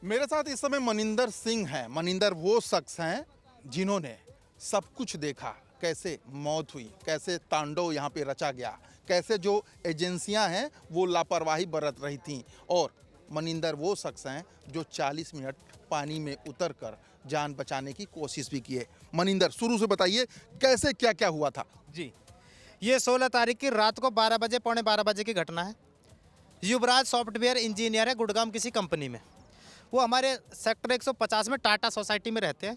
मेरे साथ इस समय मनिंदर सिंह हैं। मनिंदर वो शख्स हैं जिन्होंने सब कुछ देखा, कैसे मौत हुई, कैसे तांडव यहाँ पे रचा गया, कैसे जो एजेंसियां हैं वो लापरवाही बरत रही थीं। और मनिंदर वो शख्स हैं जो 40 मिनट पानी में उतरकर जान बचाने की कोशिश भी किए। मनिंदर, शुरू से बताइए कैसे क्या क्या हुआ था। जी, ये 16 तारीख की रात को 12 बजे, पौने 12 बजे की घटना है। युवराज सॉफ्टवेयर इंजीनियर है गुड़गांव किसी कंपनी में। वो हमारे सेक्टर 150 में टाटा सोसाइटी में रहते हैं।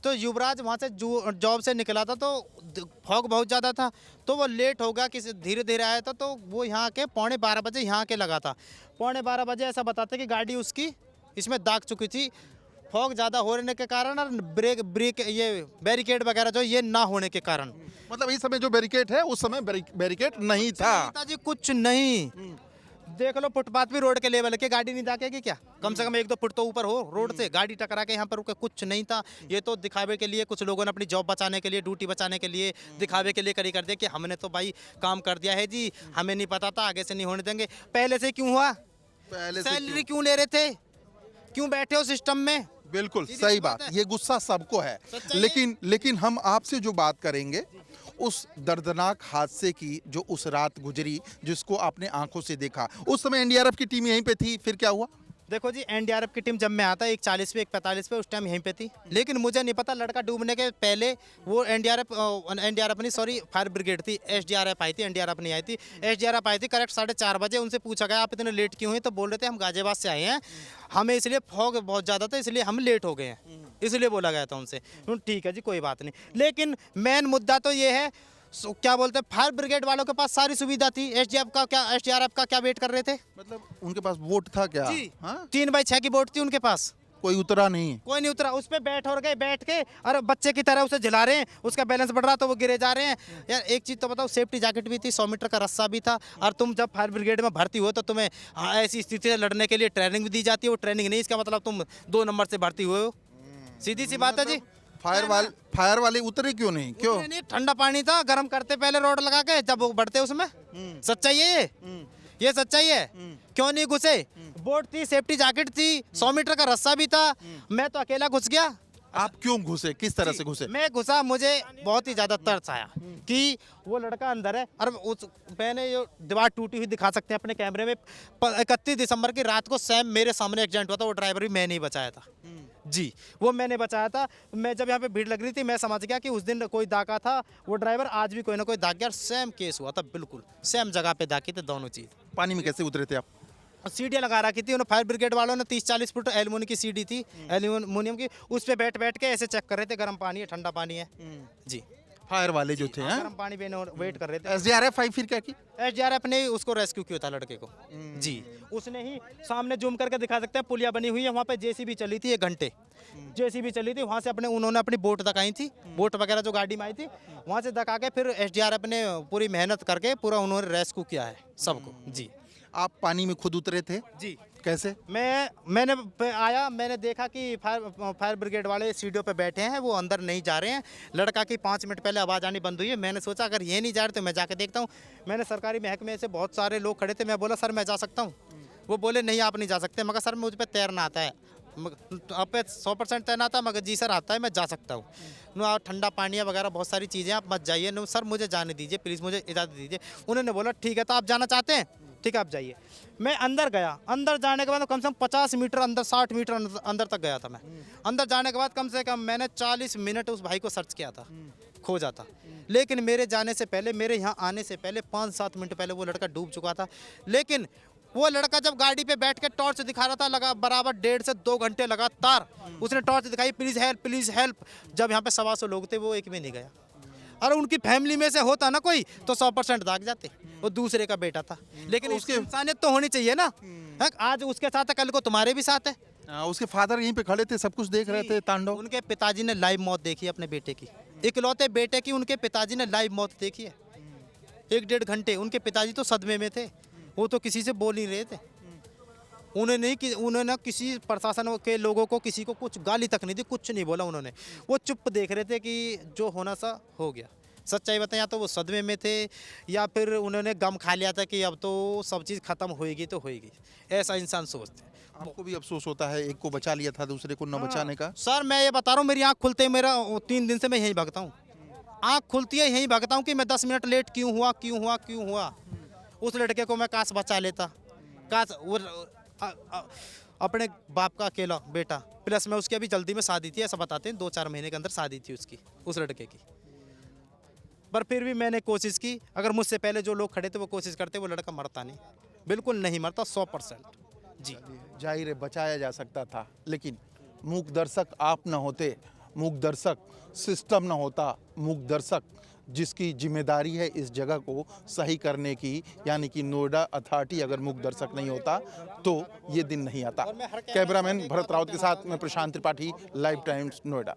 तो युवराज वहाँ से जॉब से निकला था तो फॉग बहुत ज़्यादा था, तो वो लेट हो गया, किसी धीरे धीरे आया था, तो वो यहाँ के पौने 12 बजे यहाँ के लगा था। पौने 12 बजे ऐसा बताते कि गाड़ी उसकी इसमें दाग चुकी थी। फॉग ज़्यादा होने के कारण और ब्रेक ये बैरिकेड वगैरह जो ये ना होने के कारण, मतलब इस समय जो बैरिकेड है उस समय बैरिकेड नहीं था। जी कुछ नहीं। देख लो, फुटपाथ भी रोड के लेवल के, गाड़ी नहीं दागेगी क्या? कम से कम 1-2 फुट तो ऊपर हो रोड से, गाड़ी टकरा के यहाँ पर रुके, कुछ नहीं था। ये तो दिखावे के लिए कुछ लोगों ने अपनी जॉब बचाने के लिए, ड्यूटी बचाने के लिए, दिखावे के लिए करी कर दिया कि हमने तो भाई काम कर दिया है जी, हमें नहीं पता था, आगे से नहीं होने देंगे। पहले से क्यों हुआ? पहले से सैलरी क्यों ले रहे थे? क्यों बैठे हो सिस्टम में? बिल्कुल सही बात, ये गुस्सा सबको है। लेकिन हम आपसे जो बात करेंगे उस दर्दनाक हादसे की जो उस रात गुजरी, जिसको आपने आंखों से देखा। उस समय एनडीआरएफ की टीम यहीं पे थी, फिर क्या हुआ? देखो जी, एनडीआरएफ की टीम जब मैं आता 1:40 पे 1:45 पे उस टाइम यहीं पे थी, लेकिन मुझे नहीं पता लड़का डूबने के पहले वो एनडीआरएफ नहीं, सॉरी, फायर ब्रिगेड थी, एसडीआरएफ आई थी, एनडीआरएफ नहीं आई थी। एसडीआरएफ आई थी करेक्ट 4:30 बजे। उनसे पूछा गया आप इतने लेट क्यों हैं? तो बोल रहे थे हम गाजियाबाद से आए हैं, हमें इसलिए फॉग बहुत ज़्यादा था इसलिए हम लेट हो गए हैं, इसलिए बोला गया था उनसे। ठीक है जी, कोई बात नहीं। लेकिन मेन मुद्दा तो ये है, क्या बोलते हैं, फायर ब्रिगेड वालों के पास सारी सुविधा थी, एसडीआरएफ का क्या वेट कर रहे थे? मतलब उनके पास वोट था क्या? जी, हाँ? 3/6 की वोट थी उनके पास। कोई उतरा नहीं। कोई नहीं उतरा, उस पे बैठ के और बच्चे की तरह उसे जला रहे हैं, उसका बैलेंस बढ़ रहा तो वो गिरे जा रहे हैं। यार एक चीज़ तो बताओ, सेफ्टी जैकेट भी थी, 100 मीटर का रस्सा भी था, और तुम जब फायर ब्रिगेड में भर्ती हो तो तुम्हें ऐसी स्थिति से लड़ने के लिए ट्रेनिंग भी दी जाती है। वो ट्रेनिंग नहीं, इसका मतलब तुम 2 नंबर से भर्ती हुए हो। सीधी सी बात है जी। फायर वाले उतरे क्यों नहीं? क्यों नहीं? ठंडा पानी था, गर्म करते पहले रोड लगा के, जब वो बढ़ते उसमें। सच्चाई है ये सच्चाई है। क्यों नहीं घुसे? बोट थी, सेफ्टी जैकेट थी, 100 मीटर का रस्सा भी था, मैं तो अकेला घुस गया। आप क्यों घुसे? किस तरह से घुसे? मैं घुसा, मुझे बहुत ही ज्यादा तरस आया कि वो लड़का अंदर है, और उस मैंने ये दीवार टूटी हुई दिखा सकते हैं अपने कैमरे में। 31 दिसंबर की रात को सेम मेरे सामने एक्सीडेंट हुआ था, वो ड्राइवर भी मैंने ही बचाया था जी, वो मैंने बचाया था। मैं जब यहाँ पे भीड़ लग रही थी, मैं समझ गया कि उस दिन कोई दागा था, वो ड्राइवर आज भी कोई ना कोई दाग गया, और सेम केस हुआ था, बिल्कुल सेम जगह पे दागी थे दोनों चीज। पानी में कैसे उतरे थे आप? सीढ़ियाँ लगा रखी थी उन्होंने, फायर ब्रिगेड वालों ने 30-40 फुट एल्युमिनियम की सीढ़ी थी, एल्युमिनियम की, उस पे बैठ के ऐसे चेक कर रहे थे गर्म पानी है ठंडा पानी है जी। फायर वाले जो थे गर्म पानी पीने वेट कर रहे थे। एसडीआरएफ आई, फिर क्या की? एसडीआरएफ ने उसको रेस्क्यू किया था लड़के को जी। उसने ही सामने जूम करके दिखा सकते हैं, पुलिया बनी हुई है वहाँ पे, जेसीबी चली थी 1 घंटे, जेसीबी चली थी वहाँ से, उन्होंने अपनी बोट दिखाई थी, बोट वगैरह जो गाड़ी में आई थी वहाँ से दिखा के फिर एसडीआरएफ ने पूरी मेहनत करके पूरा उन्होंने रेस्क्यू किया है सबको जी। आप पानी में खुद उतरे थे? जी। कैसे? मैंने आया, मैंने देखा कि फायर ब्रिगेड वाले सीढ़ियों पे बैठे हैं, वो अंदर नहीं जा रहे हैं। लड़का की 5 मिनट पहले आवाज़ आनी बंद हुई है। मैंने सोचा अगर ये नहीं जा रहे तो मैं जाके देखता हूँ। मैंने सरकारी महकमे से बहुत सारे लोग खड़े थे, मैं बोला सर मैं जा सकता हूँ? वो बोले नहीं आप नहीं जा सकते। मगर सर मुझ पर तैरना आता है, आप पे 100% तैरना आता है? मगर जी सर आता है, मैं जा सकता हूँ। ठंडा पानी वगैरह बहुत सारी चीज़ें, आप मत जाइए। नो सर मुझे जाने दीजिए प्लीज़, मुझे इजाज़त दीजिए। उन्होंने बोला ठीक है तो आप जाना चाहते हैं, ठीक है आप जाइए। मैं अंदर गया, अंदर जाने के बाद कम से कम 50 मीटर अंदर, 60 मीटर अंदर तक गया था मैं। अंदर जाने के बाद कम से कम मैंने 40 मिनट उस भाई को सर्च किया था, खोजा था। लेकिन मेरे जाने से पहले, मेरे यहाँ आने से पहले 5-7 मिनट पहले वो लड़का डूब चुका था। लेकिन वो लड़का जब गाड़ी पे बैठ के टॉर्च दिखा रहा था, लगा बराबर 1.5 से 2 घंटे लगातार उसने टॉर्च दिखाई, प्लीज़ हेल्प प्लीज़ हेल्प। जब यहाँ पे 125 लोग थे, वो एक भी नहीं गया। और उनकी फैमिली में से होता ना कोई तो 100% दाग जाते, वो दूसरे का बेटा था। लेकिन उसकी इंसानियत तो होनी चाहिए ना। आज उसके साथ है, कल को तुम्हारे भी साथ है। उसके फादर यहीं पे खड़े थे, सब कुछ देख रहे थे तांडव। उनके पिताजी ने लाइव मौत देखी अपने बेटे की, इकलौते बेटे की उनके पिताजी ने लाइव मौत देखी है। 1-1.5 घंटे उनके पिताजी तो सदमे में थे, वो तो किसी से बोल नहीं रहे थे। उन्होंने किसी प्रशासन के लोगों को, किसी को कुछ गाली तक नहीं दी, कुछ नहीं बोला उन्होंने। वो चुप देख रहे थे कि जो होना सा हो गया। सच्चाई बताएं, या तो वो सदमे में थे या फिर उन्होंने गम खा लिया था कि अब तो सब चीज़ ख़त्म होएगी तो होएगी, ऐसा इंसान सोचते। आपको भी अफसोस होता है, एक को बचा लिया था दूसरे को न बचाने का? सर मैं ये बता रहा हूँ, मेरी आँख खुलते ही मेरा 3 दिन से मैं यहीं भागता हूँ। आँख खुलती है यहीं भागता हूँ कि मैं 10 मिनट लेट क्यों हुआ, क्यों हुआ, क्यों हुआ। उस लड़के को मैं काश बचा लेता, काश वो अपने बाप का अकेला बेटा, प्लस में उसकी अभी जल्दी में शादी थी, ऐसा बताते हैं 2-4 महीने के अंदर शादी थी उसकी, उस लड़के की। पर फिर भी मैंने कोशिश की, अगर मुझसे पहले जो लोग खड़े थे वो कोशिश करते, वो लड़का मरता नहीं, बिल्कुल नहीं मरता 100%। जी जाहिर है बचाया जा सकता था, लेकिन मूक दर्शक आप न होते, मूक दर्शक सिस्टम न होता, मूक दर्शक जिसकी जिम्मेदारी है इस जगह को सही करने की, यानी कि नोएडा अथॉरिटी अगर मूक दर्शक नहीं होता तो ये दिन नहीं आता। कैमरामैन भरत रावत के साथ मैं प्रशांत त्रिपाठी, लाइव टाइम्स नोएडा।